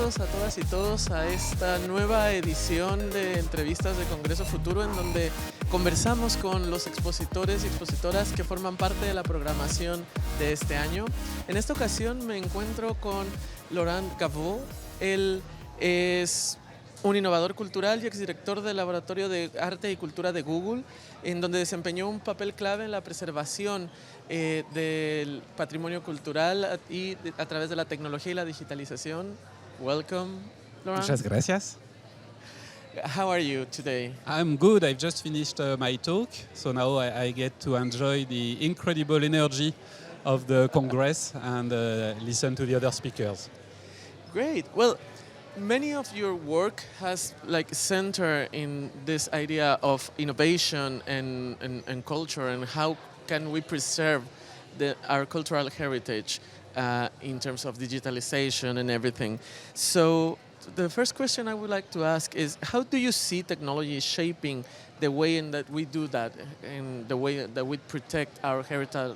bienvenidos a todas y todos a esta nueva edición de Entrevistas de Congreso Futuro, en donde conversamos con los expositores y expositoras que forman parte de la programación de este año. En esta ocasión me encuentro con Laurent Gaveau. Él es un innovador cultural y exdirector del Laboratorio de Arte y Cultura de Google, en donde desempeñó un papel clave en la preservación del patrimonio cultural y a través de la tecnología y la digitalización. Welcome, Laurent. Muchas gracias. How are you today? I'm good. I've just finished my talk, so now I get to enjoy the incredible energy of the Congress and listen to the other speakers. Great. Well, many of your work has center in this idea of innovation and culture, and how can we preserve our cultural heritage in terms of digitalization and everything. So the first question I would like to ask is, how do you see technology shaping the way in that we do that, and the way that we protect our heritage?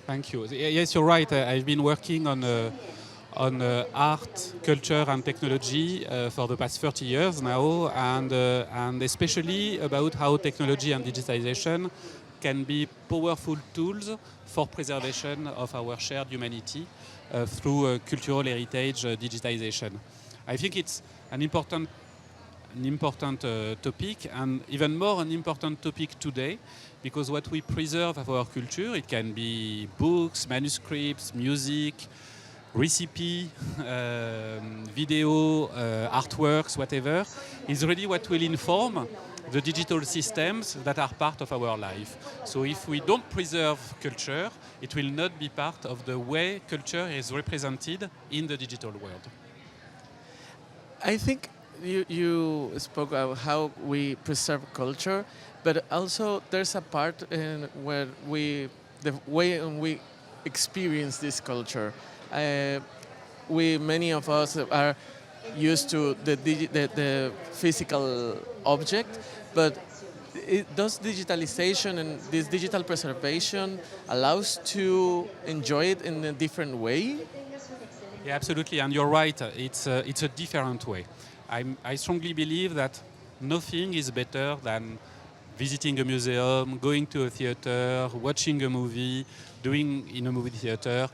Thank you. Yes, you're right. I've been working on art, culture and technology for the past 30 years now, and especially about how technology and digitization can be powerful tools for preservation of our shared humanity through cultural heritage digitization. I think it's an important topic, and even more an important topic today, because what we preserve of our culture, it can be books, manuscripts, music, recipe, video, artworks, whatever, is really what will inform the digital systems that are part of our life. So if we don't preserve culture, it will not be part of the way culture is represented in the digital world. I think you spoke about how we preserve culture, but also there's a part in where the way in we experience this culture. Many of us are used to the physical object, but does digitalization and this digital preservation allows to enjoy it in a different way? Yeah, absolutely, and you're right. It's a different way. I strongly believe that nothing is better than visiting a museum, going to a theater, watching a movie, doing in a movie theater,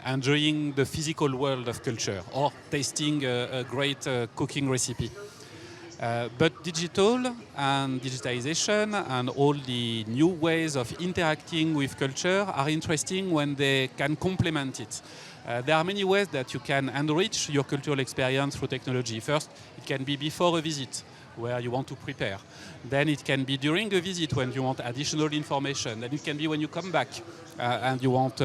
enjoying the physical world of culture, or tasting a great cooking recipe. But digital and digitization and all the new ways of interacting with culture are interesting when they can complement it. There are many ways that you can enrich your cultural experience through technology. First, it can be before a visit, where you want to prepare. Then it can be during a visit when you want additional information. Then it can be when you come back and you want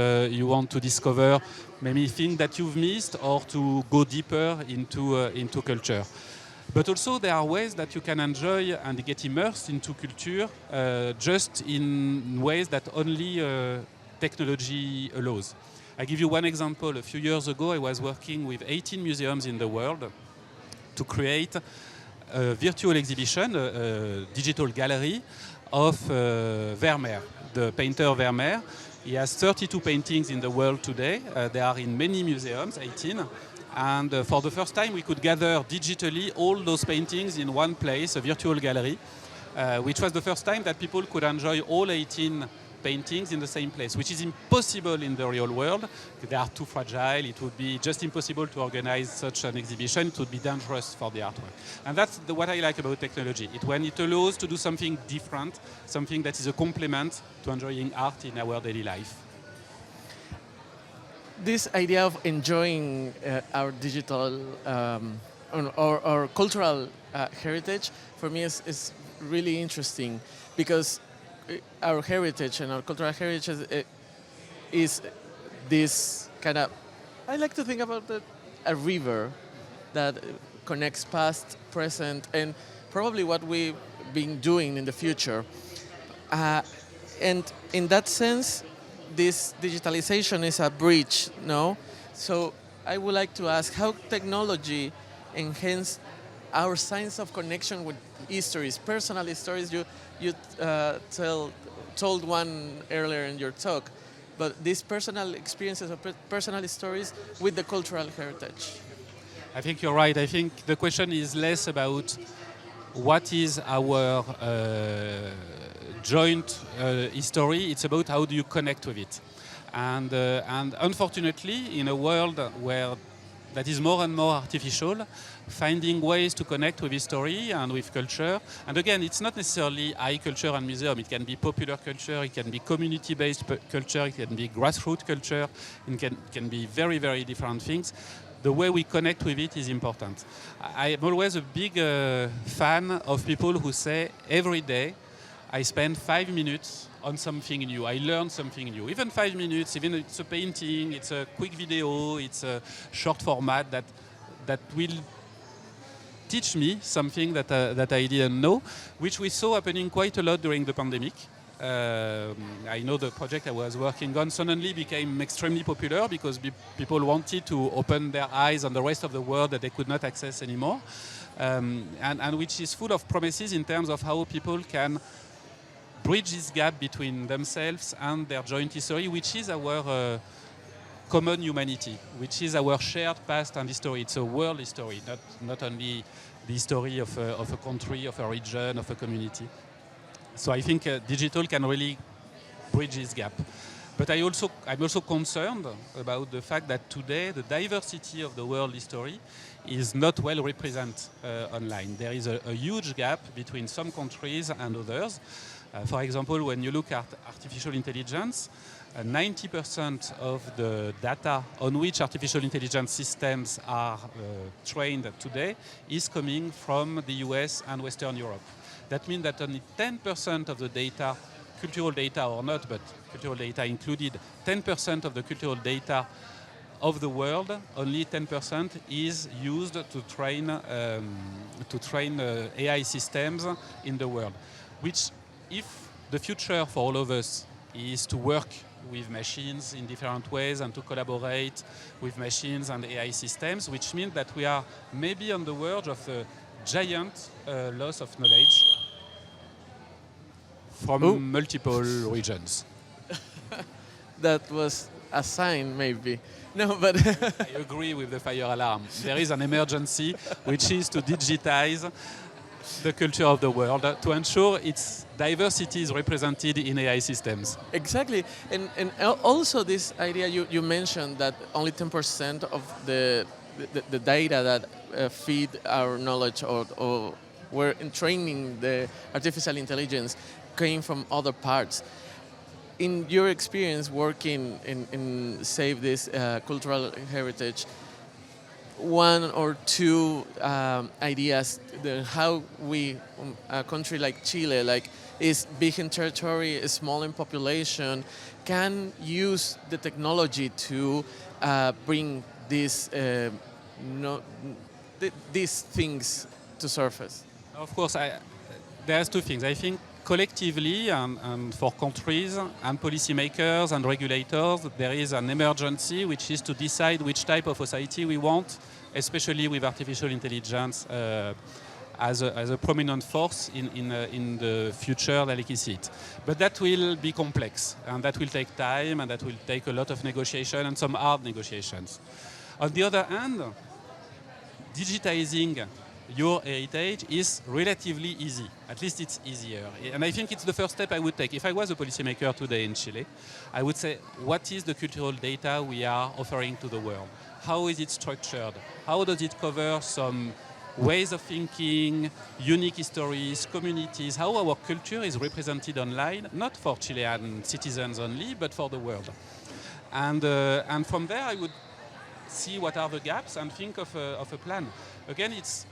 to discover maybe things that you've missed, or to go deeper into culture. But also there are ways that you can enjoy and get immersed into culture just in ways that only technology allows. I give you one example. A few years ago, I was working with 18 museums in the world to create a virtual exhibition, a digital gallery of Vermeer, the painter Vermeer. He has 32 paintings in the world today. They are in many museums, 18. And for the first time, we could gather digitally all those paintings in one place, a virtual gallery, which was the first time that people could enjoy all 18 paintings in the same place, which is impossible in the real world. They are too fragile. It would be just impossible to organize such an exhibition. It would be dangerous for the artwork. And that's what I like about technology. When it allows to do something different, something that is a complement to enjoying art in our daily life. This idea of enjoying our digital or cultural heritage, for me, is really interesting, because our heritage and our cultural heritage is this kind of, I like to think about a river that connects past, present, and probably what we've been doing in the future. And in that sense, this digitalization is a bridge, no? So I would like to ask how technology enhance our sense of connection with histories, personal stories. You told one earlier in your talk, but these personal experiences or personal stories with the cultural heritage. I think you're right. I think the question is less about what is our joint history. It's about how do you connect with it. And unfortunately, in a world where that is more and more artificial, finding ways to connect with history and with culture. And again, it's not necessarily high culture and museum. It can be popular culture, it can be community-based culture, it can be grassroots culture, it can be very, very different things. The way we connect with it is important. I'm always a big fan of people who say every day I spend 5 minutes on something new. I learn something new. Even 5 minutes, even if it's a painting, it's a quick video, it's a short format that will teach me something that I didn't know, which we saw happening quite a lot during the pandemic. I know the project I was working on suddenly became extremely popular because people wanted to open their eyes on the rest of the world that they could not access anymore, and which is full of promises in terms of how people can bridge this gap between themselves and their joint history, which is our common humanity, which is our shared past and history. It's a world history, not only the history of a country, of a region, of a community. So I think digital can really bridge this gap. But I'm also concerned about the fact that today the diversity of the world history is not well represented online. There is a huge gap between some countries and others. For example, when you look at artificial intelligence, 90% of the data on which artificial intelligence systems are trained today is coming from the US and Western Europe. That means that only 10% of the data, cultural data or not, but cultural data included, 10% of the cultural data of the world, only 10% is used to train AI systems in the world. Which, if the future for all of us is to work with machines in different ways and to collaborate with machines and AI systems, which means that we are maybe on the verge of a giant loss of knowledge from multiple regions. That was a sign, maybe. No, but I agree with the fire alarm. There is an emergency, which is to digitize the culture of the world to ensure its diversity is represented in AI systems. exactly. And also this idea you mentioned that only 10% of the data that feed our knowledge or were in training the artificial intelligence came from other parts. In your experience working in Save This cultural heritage, one or two ideas how we, a country like Chile, like is big in territory, small in population, can use the technology to bring these these things to surface. Of course, there's two things. I think collectively and for countries and policymakers and regulators, there is an emergency which is to decide which type of society we want, especially with artificial intelligence as a prominent force in the future like we see it. But that will be complex and that will take time and that will take a lot of negotiation and some hard negotiations. On the other hand, digitizing your heritage is relatively easy. At least it's easier. And I think it's the first step I would take. If I was a policymaker today in Chile, I would say, what is the cultural data we are offering to the world? How is it structured? How does it cover some ways of thinking, unique histories, communities, how our culture is represented online, not for Chilean citizens only, but for the world. And from there, I would see what are the gaps and think of a plan. Again, it's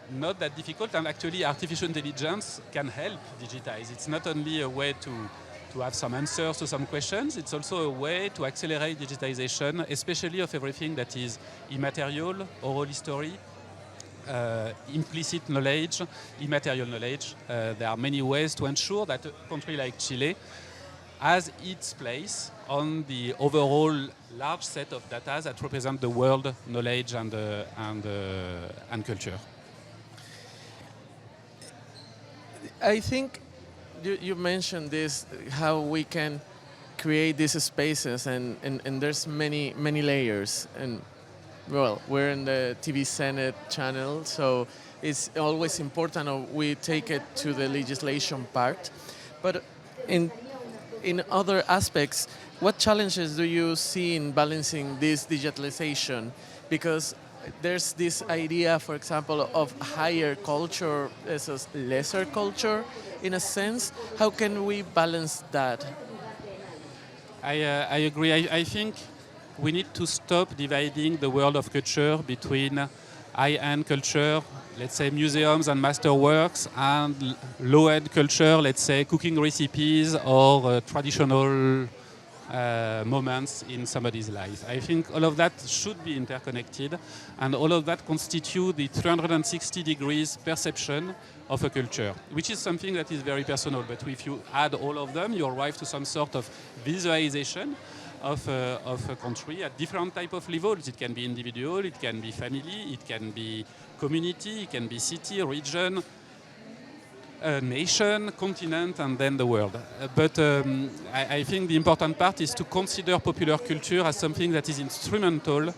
not that difficult, and actually artificial intelligence can help digitize. It's not only a way to have some answers to some questions, it's also a way to accelerate digitization, especially of everything that is immaterial, oral history, implicit knowledge, immaterial knowledge. There are many ways to ensure that a country like Chile has its place on the overall large set of data that represent the world knowledge and culture. I think you mentioned this, how we can create these spaces, and there's many layers. And well, we're in the TV Senate channel, so it's always important we take it to the legislation part. But in other aspects, what challenges do you see in balancing this digitalization? Because there's this idea, for example, of higher culture versus lesser culture, in a sense. How can we balance that? I agree. I think we need to stop dividing the world of culture between high-end culture, let's say museums and masterworks, and low-end culture, let's say cooking recipes or traditional moments in somebody's life. I think all of that should be interconnected, and all of that constitute the 360 degrees perception of a culture, which is something that is very personal. But if you add all of them, you arrive to some sort of visualization of a country at different type of levels. It can be individual, it can be family, it can be community, it can be city, region, nation, continent, and then the world. But I think the important part is to consider popular culture as something that is instrumental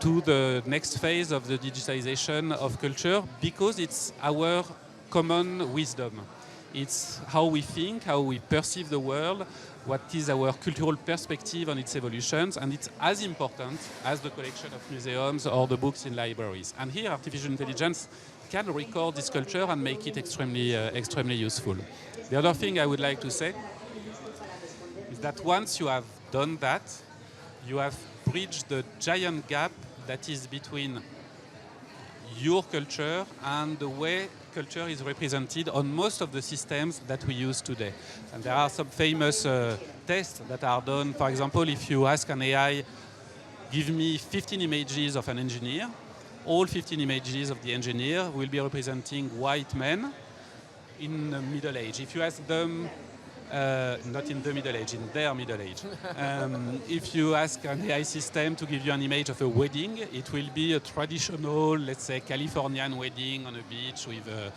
to the next phase of the digitization of culture, because it's our common wisdom. It's how we think, how we perceive the world, what is our cultural perspective on its evolutions, and it's as important as the collection of museums or the books in libraries. And here, artificial intelligence can record this culture and make it extremely useful. The other thing I would like to say is that once you have done that, you have bridged the giant gap that is between your culture and the way culture is represented on most of the systems that we use today. And there are some famous tests that are done. For example, if you ask an AI, give me 15 images of an engineer, all 15 images of the engineer will be representing white men in the middle age. If you ask them, not in the middle age, in their middle age. If you ask an AI system to give you an image of a wedding, it will be a traditional, let's say, Californian wedding on a beach with a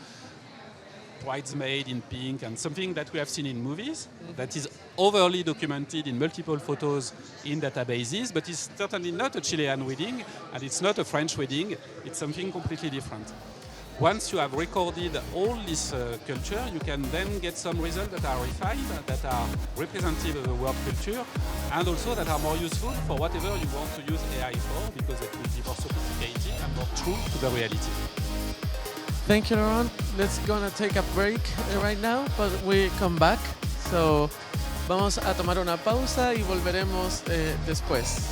bridesmaid in pink, and something that we have seen in movies that is overly documented in multiple photos in databases, but it's certainly not a Chilean wedding, and it's not a French wedding. It's something completely different. Once you have recorded all this culture, you can then get some results that are refined, that are representative of the world culture, and also that are more useful for whatever you want to use AI for, because it will be more sophisticated and more true to the reality. Thank you, Laurent. Let's gonna take a break right now, but we come back. So vamos a tomar una pausa y volveremos después.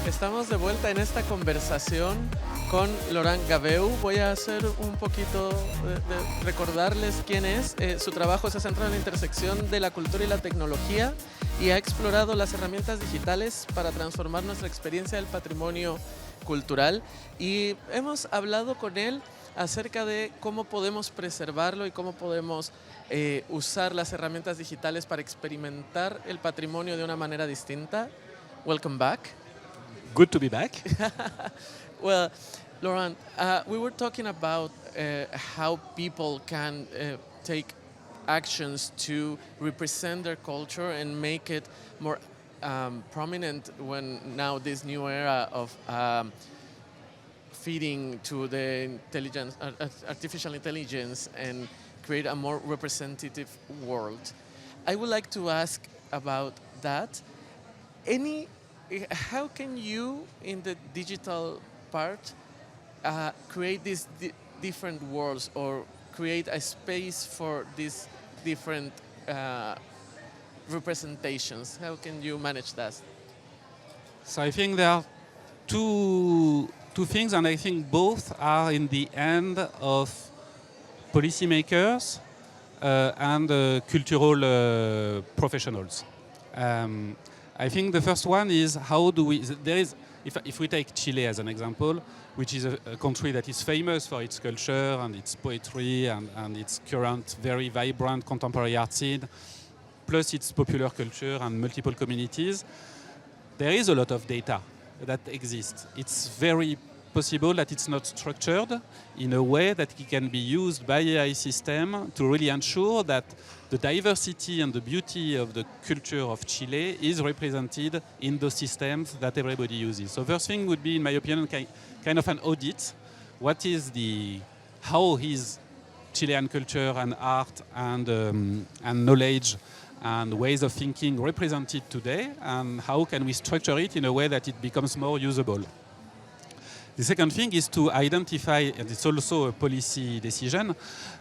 Estamos de vuelta en esta conversación con Laurent Gaveau. Voy a hacer un poquito de recordarles quién es. Su trabajo se centra en la intersección de la cultura y la tecnología y ha explorado las herramientas digitales para transformar nuestra experiencia del patrimonio cultural. Y hemos hablado con él acerca de cómo podemos preservarlo y cómo podemos usar las herramientas digitales para experimentar el patrimonio de una manera distinta. Welcome back. Good to be back. Well, Laurent, we were talking about how people can take actions to represent their culture and make it more prominent when now this new era of feeding to the artificial intelligence and create a more representative world. I would like to ask about that. How can you, in the digital part, create these different worlds or create a space for these different representations? How can you manage that? So I think there are two things, and I think both are in the hand of policymakers and professionals. I think the first one is how do we? if we take Chile as an example, which is a country that is famous for its culture and its poetry and its current very vibrant contemporary art scene, plus its popular culture and multiple communities, there is a lot of data that exists. It's very possible that it's not structured in a way that it can be used by AI system to really ensure that the diversity and the beauty of the culture of Chile is represented in those systems that everybody uses. So first thing would be, in my opinion, kind of an audit. What is how is Chilean culture and art and knowledge and ways of thinking represented today, and how can we structure it in a way that it becomes more usable? The second thing is to identify, and it's also a policy decision,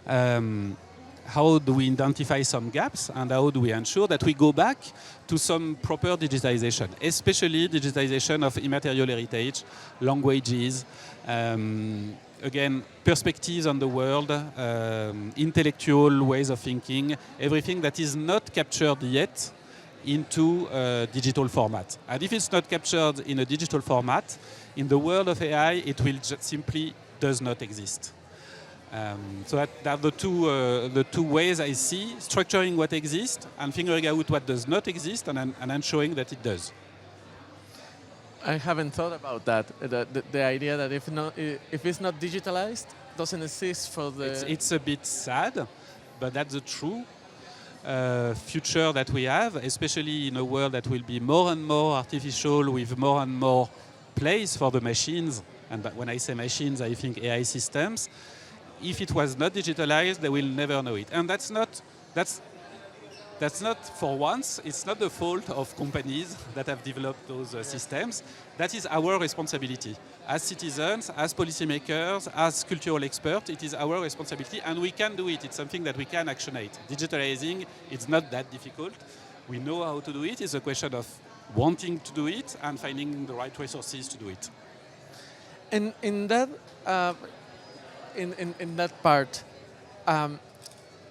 how do we identify some gaps and how do we ensure that we go back to some proper digitization, especially digitization of immaterial heritage, languages, again, perspectives on the world, intellectual ways of thinking, everything that is not captured yet into a digital format. And if it's not captured in a digital format, in the world of AI, it will simply does not exist. So that are the two ways I see: structuring what exists and figuring out what does not exist, and ensuring that it does. I haven't thought about that. The idea that if it's not digitalized, doesn't exist for the. It's a bit sad, but that's the true future that we have, especially in a world that will be more and more artificial, with more and more place for the machines. And when I say machines, I think AI systems. If it was not digitalized, they will never know it. And that's not for once, it's not the fault of companies that have developed those systems. That is our responsibility. As citizens, as policymakers, as cultural experts, it is our responsibility, and we can do it. It's something that we can actionate. Digitalizing, it's not that difficult. We know how to do it. It's a question of wanting to do it and finding the right resources to do it. And in that in that part,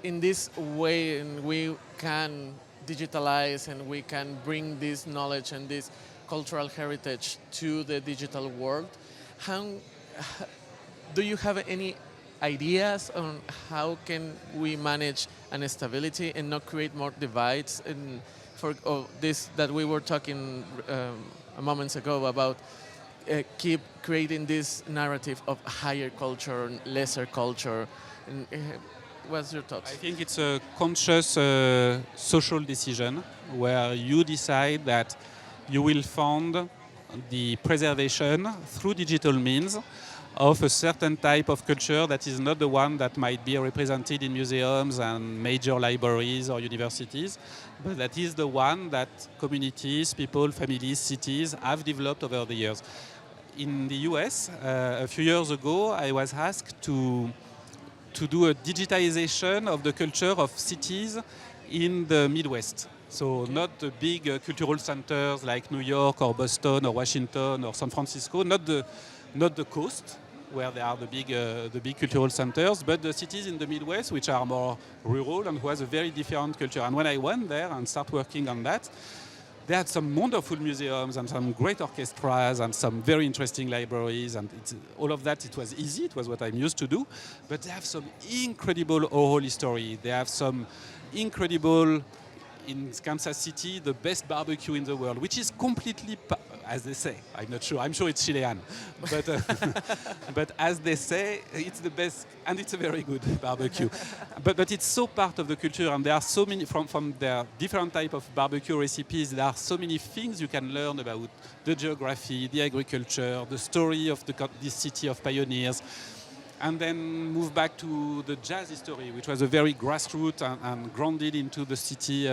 in this way, and we can digitalize and we can bring this knowledge and this cultural heritage to the digital world. How do you have any ideas on how can we manage an stability and not create more divides? And for this that we were talking moments ago about keep creating this narrative of higher culture and lesser culture. And, what's your thoughts? I think it's a conscious social decision where you decide that you will fund the preservation through digital means of a certain type of culture that is not the one that might be represented in museums and major libraries or universities, but that is the one that communities, people, families, cities have developed over the years. In the US, a few years ago, I was asked to do a digitization of the culture of cities in the Midwest. So not the big cultural centers like New York or Boston or Washington or San Francisco, not the coast where there are the big cultural centers, but the cities in the Midwest which are more rural and who has a very different culture. And when I went there and started working on that, they had some wonderful museums and some great orchestras and some very interesting libraries, and all of that, it was easy, it was what I'm used to do, but they have some incredible oral history. They have some incredible, in Kansas City, the best barbecue in the world, which is completely, as they say, I'm not sure, I'm sure it's Chilean, but, but as they say, it's the best, and it's a very good barbecue. But it's so part of the culture, and there are so many, from their different type of barbecue recipes, there are so many things you can learn about the geography, the agriculture, the story of this city of pioneers. And then move back to the jazz history, which was a very grassroots and grounded into the city.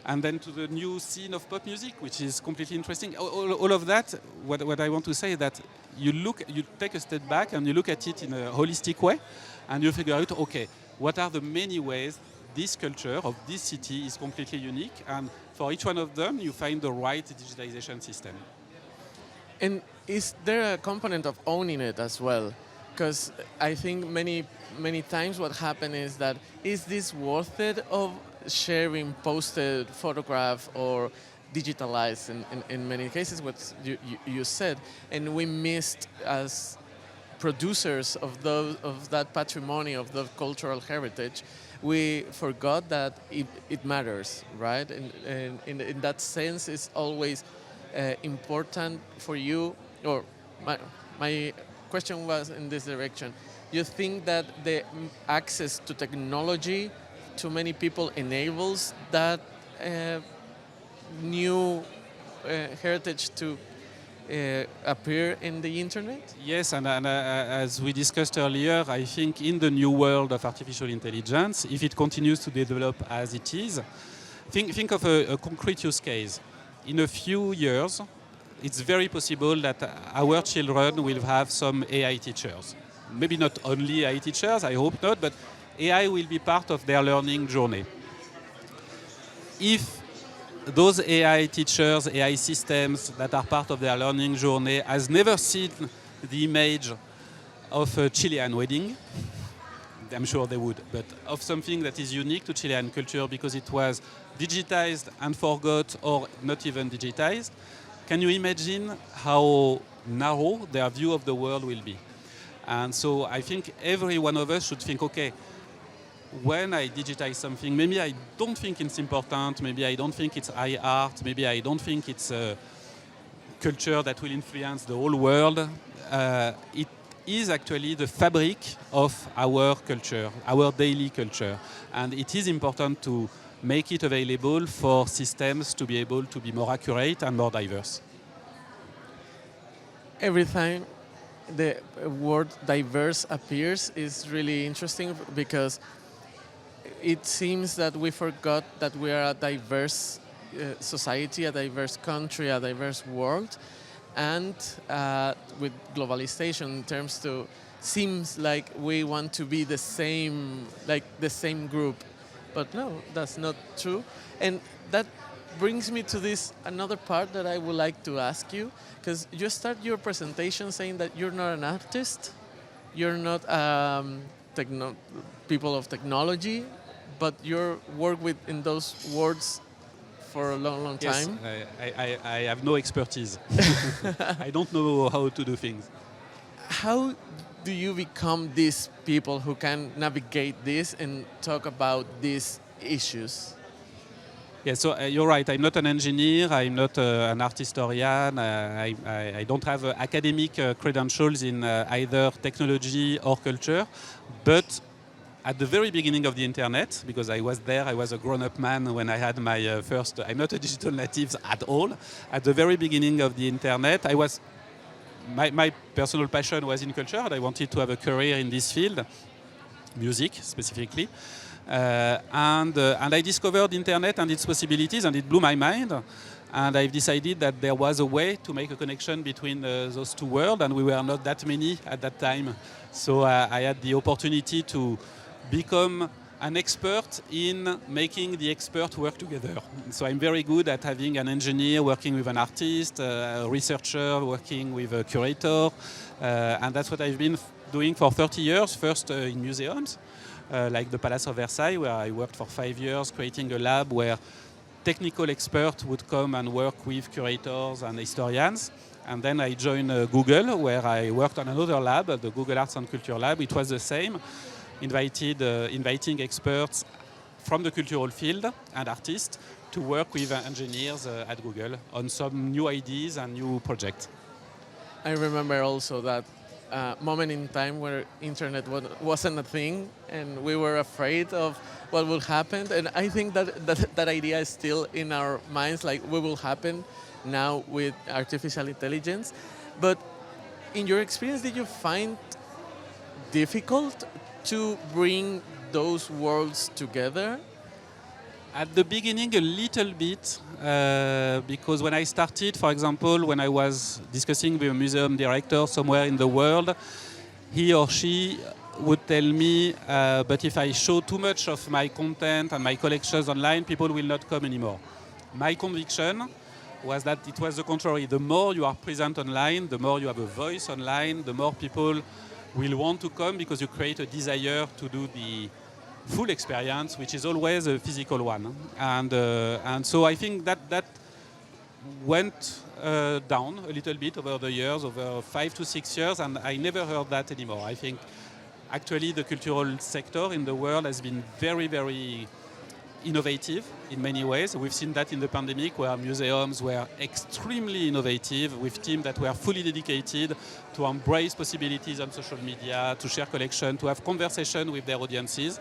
And then to the new scene of pop music, which is completely interesting. All of that, what I want to say is that you take a step back and you look at it in a holistic way, and you figure out, okay, what are the many ways this culture of this city is completely unique, and for each one of them, you find the right digitalization system. And is there a component of owning it as well? Because I think many times what happens is that, is this worth it of sharing posted photograph or digitalized in many cases, what you said, and we missed as producers of that patrimony of the cultural heritage, we forgot that it matters, right? And in that sense, it's always important for you. Or my question was in this direction. You think that the access to technology to many people enables that new heritage to appear in the internet? Yes, and as we discussed earlier, I think in the new world of artificial intelligence, if it continues to develop as it is, think of a concrete use case. In a few years, it's very possible that our children will have some AI teachers. Maybe not only AI teachers, I hope not, but AI will be part of their learning journey. If those AI teachers, AI systems that are part of their learning journey has never seen the image of a Chilean wedding, I'm sure they would, but of something that is unique to Chilean culture because it was digitized and forgot or not even digitized, can you imagine how narrow their view of the world will be? And so I think every one of us should think, okay, when I digitize something, maybe I don't think it's important, maybe I don't think it's high art, maybe I don't think it's a culture that will influence the whole world. It is actually the fabric of our culture, our daily culture. And it is important to make it available for systems to be able to be more accurate and more diverse. Every time the word diverse appears is really interesting because it seems that we forgot that we are a diverse society, a diverse country, a diverse world, and with globalization in terms to seems like we want to be the same, like the same group, but no, that's not true. And that brings me to this another part that I would like to ask you, because you start your presentation saying that you're not an artist, you're not people of technology, but you work with in those words for a long, long time. Yes, I have no expertise. I don't know how to do things. How do you become these people who can navigate this and talk about these issues? Yeah, so you're right. I'm not an engineer. I'm not an art historian. I don't have academic credentials in either technology or culture. But at the very beginning of the internet, because I was there, I was a grown-up man when I had my first. I'm not a digital native at all. At the very beginning of the internet, I was. My personal passion was in culture, and I wanted to have a career in this field, music specifically. And I discovered internet and its possibilities, and it blew my mind. And I've decided that there was a way to make a connection between those two worlds, and we were not that many at that time. So I had the opportunity to become an expert in making the expert work together. So I'm very good at having an engineer working with an artist, a researcher working with a curator, and that's what I've been doing for 30 years, first in museums, like the Palace of Versailles, where I worked for 5 years, creating a lab where technical experts would come and work with curators and historians. And then I joined Google, where I worked on another lab, the Google Arts and Culture Lab. It was the same, inviting experts from the cultural field and artists to work with engineers at Google on some new ideas and new projects. I remember also that moment in time where internet wasn't a thing and we were afraid of what will happen. And I think that idea is still in our minds, like what will happen now with artificial intelligence. But in your experience, did you find difficult to bring those worlds together? At the beginning, a little bit, because when I started, for example, when I was discussing with a museum director somewhere in the world, he or she would tell me, but if I show too much of my content and my collections online, people will not come anymore. My conviction was that it was the contrary. The more you are present online, the more you have a voice online, the more people will want to come because you create a desire to do the full experience, which is always a physical one. And so I think that went down a little bit over the years, over 5 to 6 years, and I never heard that anymore. I think actually the cultural sector in the world has been very, very innovative in many ways. We've seen that in the pandemic, where museums were extremely innovative with teams that were fully dedicated to embrace possibilities on social media, to share collection, to have conversation with their audiences.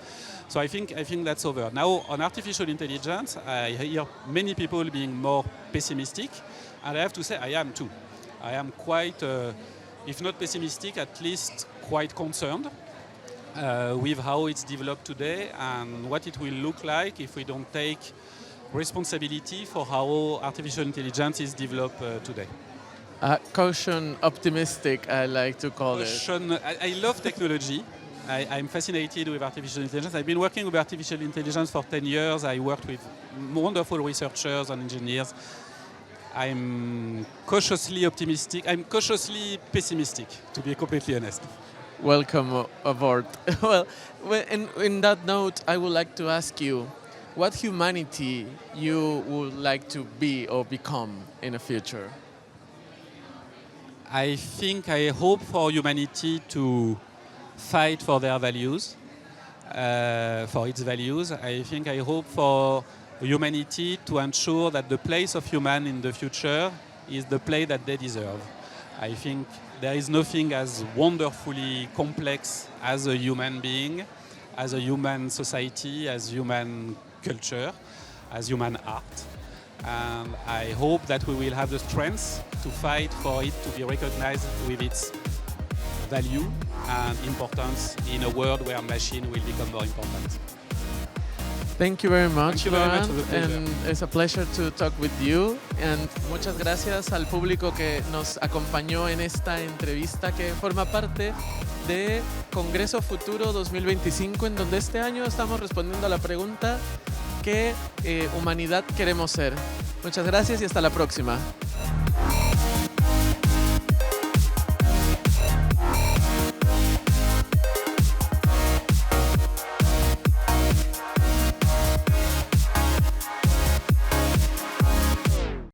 So I think that's over. Now on artificial intelligence, I hear many people being more pessimistic, and I have to say I am too. I am quite, if not pessimistic, at least quite concerned with how it's developed today and what it will look like if we don't take responsibility for how artificial intelligence is developed today. Caution optimistic, I like to call it. I love technology. I'm fascinated with artificial intelligence. I've been working with artificial intelligence for 10 years. I worked with wonderful researchers and engineers. I'm cautiously optimistic. I'm cautiously pessimistic, to be completely honest. Welcome aboard. Well, in that note, I would like to ask you, what humanity you would like to be or become in the future? I think I hope for humanity to fight for their values, for its values. I hope for humanity to ensure that the place of human in the future is the place that they deserve. I think there is nothing as wonderfully complex as a human being, as a human society, as human culture, as human art. And I hope that we will have the strength to fight for it to be recognized with its value and importance in a world where machine will become more important. Thank you very much, Thank you very much. Laurent, and it's a pleasure to talk with you. And muchas gracias al público que nos acompañó en esta entrevista que forma parte de Congreso Futuro 2025, en donde este año estamos respondiendo a la pregunta: ¿qué humanidad queremos ser? Muchas gracias y hasta la próxima.